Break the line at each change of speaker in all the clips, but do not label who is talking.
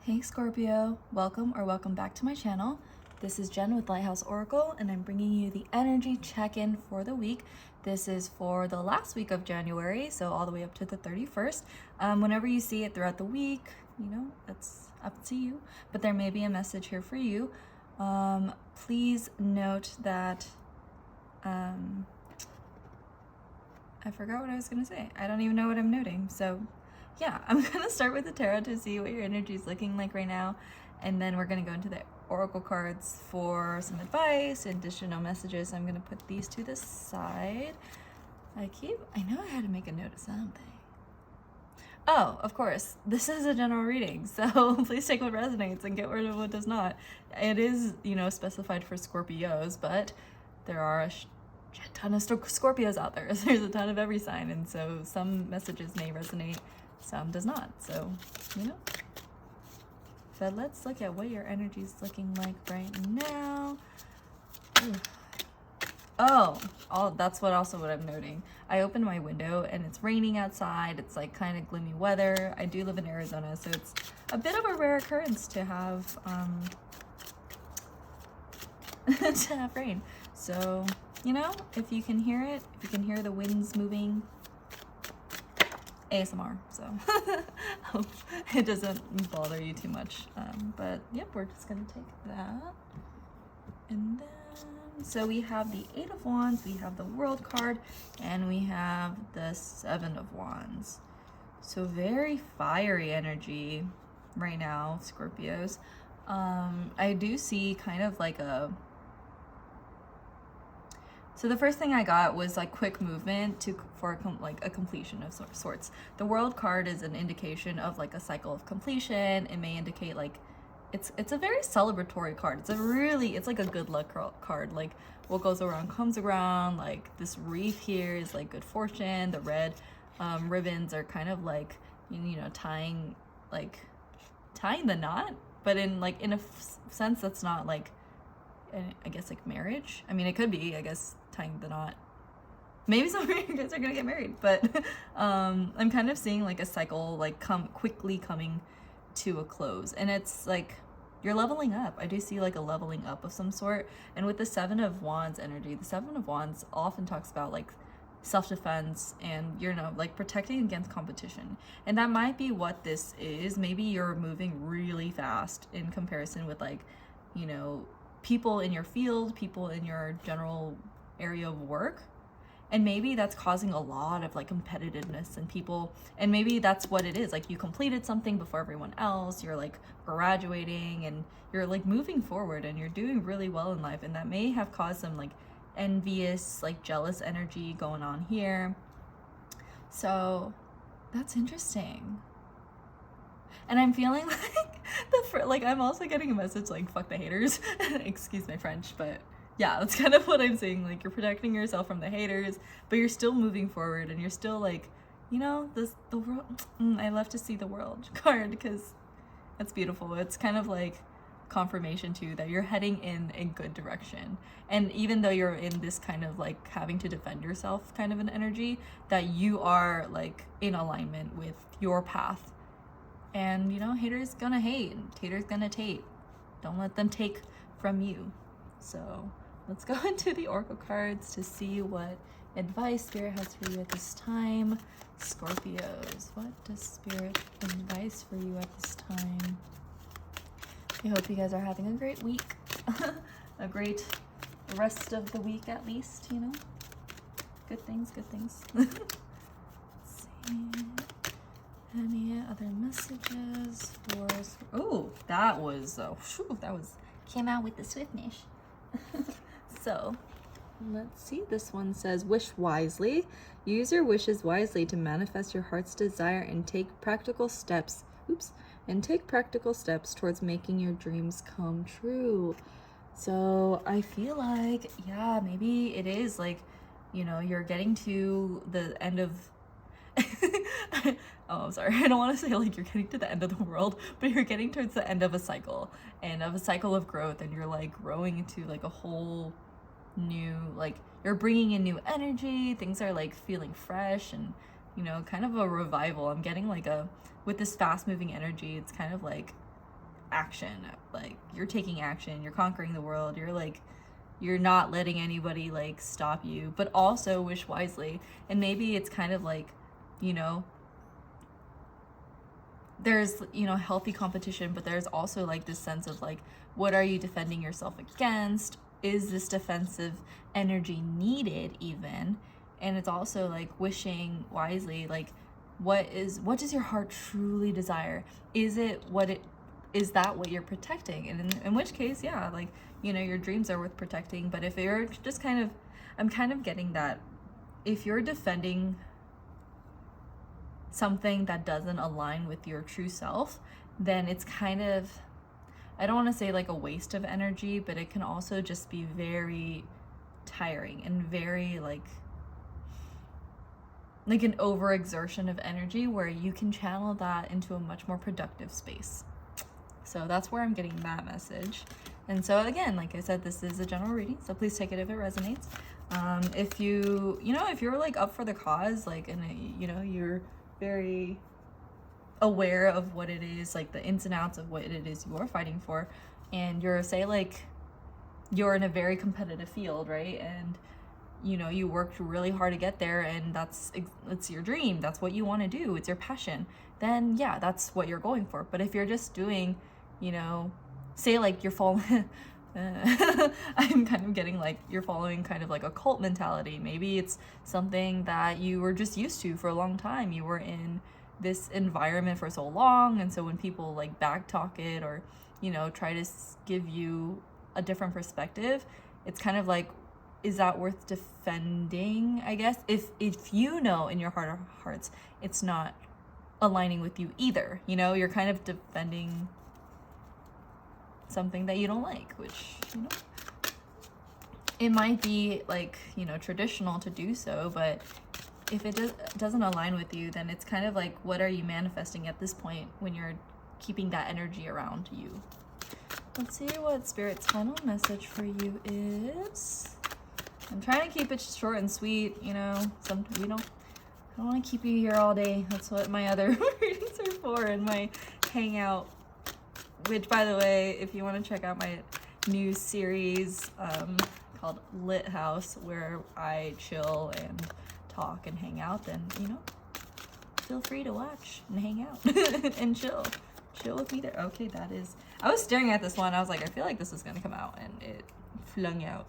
Hey Scorpio, welcome back to my channel. This is Jen with Lighthouse Oracle, and I'm bringing you the energy check-in for the week. This is for the last week of January, so all the way up to the 31st. Whenever you see it throughout the week, that's up to you, but there may be a message here for you. Please note that, I forgot what I was gonna say. I don't even know what I'm noting, so yeah, I'm gonna start with the tarot to see what your energy is looking like right now, and then we're gonna go into the oracle cards for some advice, additional messages. I'm gonna put these to the side. I know I had to make a note of something. Oh, of course, this is a general reading, so please take what resonates and get rid of what does not. It is, specified for Scorpios, but there are a ton of Scorpios out there. There's a ton of every sign, and so some messages may resonate, some does not. So, but let's look at what your energy is looking like right now. Ooh. Oh, that's what I'm noting. I opened my window and it's raining outside. It's like kind of gloomy weather. I do live in Arizona, so it's a bit of a rare occurrence to have to have rain. So, if you can hear it, if you can hear the winds moving, ASMR, so it doesn't bother you too much. But yep, we're just gonna take that. And then, so we have the 8 of Wands, we have the World card, and we have the 7 of Wands. So very fiery energy right now, Scorpios. I do see kind of like so the first thing I got was like quick movement for a completion of sorts. The World card is an indication of like a cycle of completion. It may indicate like it's a very celebratory card. It's like a good luck card. Like what goes around comes around. Like this wreath here is like good fortune. The red ribbons are kind of like tying the knot, but in a sense that's not like, I guess, like marriage. I mean, it could be, I guess, tying the knot. Maybe some of you guys are gonna get married, but I'm kind of seeing like a cycle like quickly coming to a close, and it's like you're leveling up. I do see like a leveling up of some sort. And with the 7 of Wands energy, the 7 of Wands often talks about like self-defense and like protecting against competition, and that might be what this is. Maybe you're moving really fast in comparison with like people in your field, people in your general area of work, and maybe that's causing a lot of like competitiveness in people, and maybe that's what it is. Like you completed something before everyone else, you're like graduating and you're like moving forward and you're doing really well in life, and that may have caused some like envious, like jealous energy going on here. So that's interesting. And I'm feeling like I'm also getting a message like fuck the haters. Excuse my French, but yeah, that's kind of what I'm saying. Like you're protecting yourself from the haters, but you're still moving forward, and you're still like, the world. I love to see the World card because it's beautiful. It's kind of like confirmation too that you're heading in a good direction. And even though you're in this kind of like having to defend yourself kind of an energy, that you are like in alignment with your path. And haters gonna hate, haters gonna take. Don't let them take from you. So let's go into the oracle cards to see what advice Spirit has for you at this time. Scorpios, what does Spirit advise for you at this time? I hope you guys are having a great week. A great rest of the week at least, Good things. Let's see. Any other messages for... Oh, that was came out with the swiftness. So let's see. This one says, wish wisely. Use your wishes wisely to manifest your heart's desire and take practical steps. Towards making your dreams come true. So I feel like, yeah, maybe it is like, you're getting to the end of oh, I'm sorry. I don't want to say like you're getting to the end of the world, but you're getting towards the end of a cycle of growth, and you're like growing into like a whole new, like you're bringing in new energy. Things are like feeling fresh and, kind of a revival. I'm getting like with this fast moving energy, it's kind of like action. Like you're taking action, you're conquering the world, you're not letting anybody like stop you, but also wish wisely. And maybe it's kind of like, you know, there's, you know, healthy competition, but there's also like this sense of like, what are you defending yourself against? Is this defensive energy needed even? And it's also like wishing wisely, like what does your heart truly desire? Is that what you're protecting? And in which case, yeah, like, you know, your dreams are worth protecting. But if you're just kind of, I'm kind of getting that if you're defending something that doesn't align with your true self, then it's kind of, I don't want to say like a waste of energy, but it can also just be very tiring and very like an overexertion of energy, where you can channel that into a much more productive space. So that's where I'm getting that message. And so again, like I said, this is a general reading, so please take it if it resonates. If if you're like up for the cause, like, and you're very aware of what it is, like the ins and outs of what it is you're fighting for, and you're, say, like you're in a very competitive field, right? And you worked really hard to get there, and it's your dream, that's what you want to do, it's your passion, then yeah, that's what you're going for. But if you're just doing, say like you're following I'm kind of getting like you're following kind of like a cult mentality. Maybe it's something that you were just used to for a long time. You were in this environment for so long, and so when people like backtalk it or try to give you a different perspective, it's kind of like, is that worth defending? I guess if you know in your heart of hearts it's not aligning with you either, you're kind of defending something that you don't like, which it might be like traditional to do so, but if it doesn't align with you, then it's kind of like, what are you manifesting at this point when you're keeping that energy around you? Let's see what Spirit's final message for you is. I'm trying to keep it short and sweet, I don't want to keep you here all day. That's what my other readings are for, and my hangout, which, by the way, if you want to check out my new series called Lit House, where I chill and talk and hang out, then feel free to watch and hang out and chill with me there. Okay, I was staring at this one, I was like, I feel like this is gonna come out, and it flung out.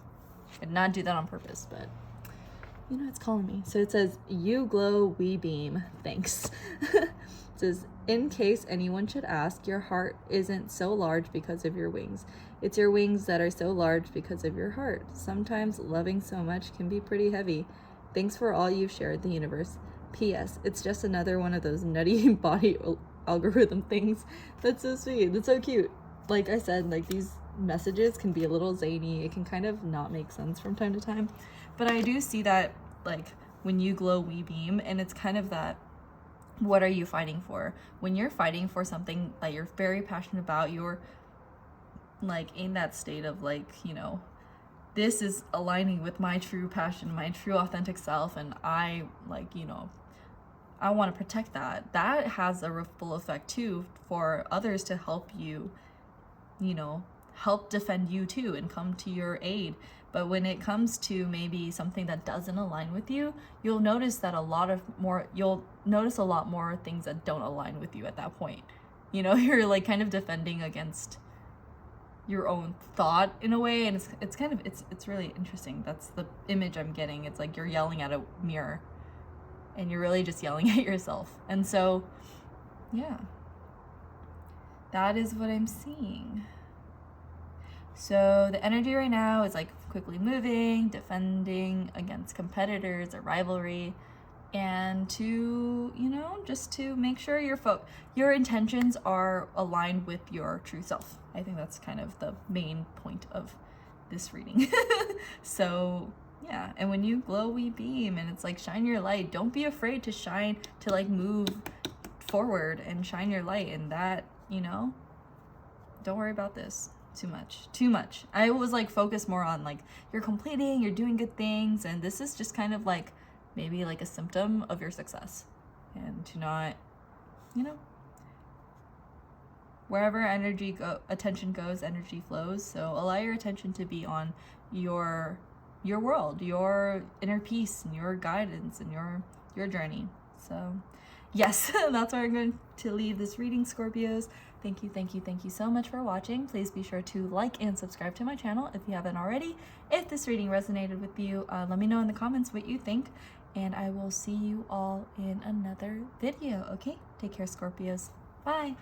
I did not do that on purpose, but it's calling me. So it says, "You glow, we beam, thanks." It says, "In case anyone should ask, your heart isn't so large because of your wings. It's your wings that are so large because of your heart. Sometimes loving so much can be pretty heavy. Thanks for all you've shared the universe. P.S. It's just another one of those nutty body algorithm things." That's so sweet. That's so cute. Like I said, like these messages can be a little zany. It can kind of not make sense from time to time. But I do see that, like, when you glow, we beam, and it's kind of that, what are you fighting for? When you're fighting for something that you're very passionate about, you're like in that state of like, this is aligning with my true passion, my true authentic self, and I like, I want to protect that. That has a ripple effect too for others to help you, help defend you too and come to your aid. But when it comes to maybe something that doesn't align with you, you'll notice that you'll notice a lot more things that don't align with you at that point. You're like kind of defending against your own thought in a way, and it's really interesting. That's the image I'm getting. It's like you're yelling at a mirror, and you're really just yelling at yourself. And so, yeah, that is what I'm seeing. So the energy right now is like quickly moving, defending against competitors or rivalry, and to, just to make sure your intentions are aligned with your true self. I think that's kind of the main point of this reading. So yeah, and when you glow, we beam, and it's like, shine your light. Don't be afraid to shine, to like move forward and shine your light, and that, don't worry about this too much. I was like focused more on like you're completing, you're doing good things, and this is just kind of like maybe like a symptom of your success, and to not wherever attention goes, energy flows. So allow your attention to be on your world, your inner peace, and your guidance, and your journey. So yes, that's where I'm going to leave this reading, Scorpios. Thank you so much for watching. Please be sure to like and subscribe to my channel if you haven't already. If this reading resonated with you, let me know in the comments what you think, and I will see you all in another video, okay? Take care, Scorpios. Bye!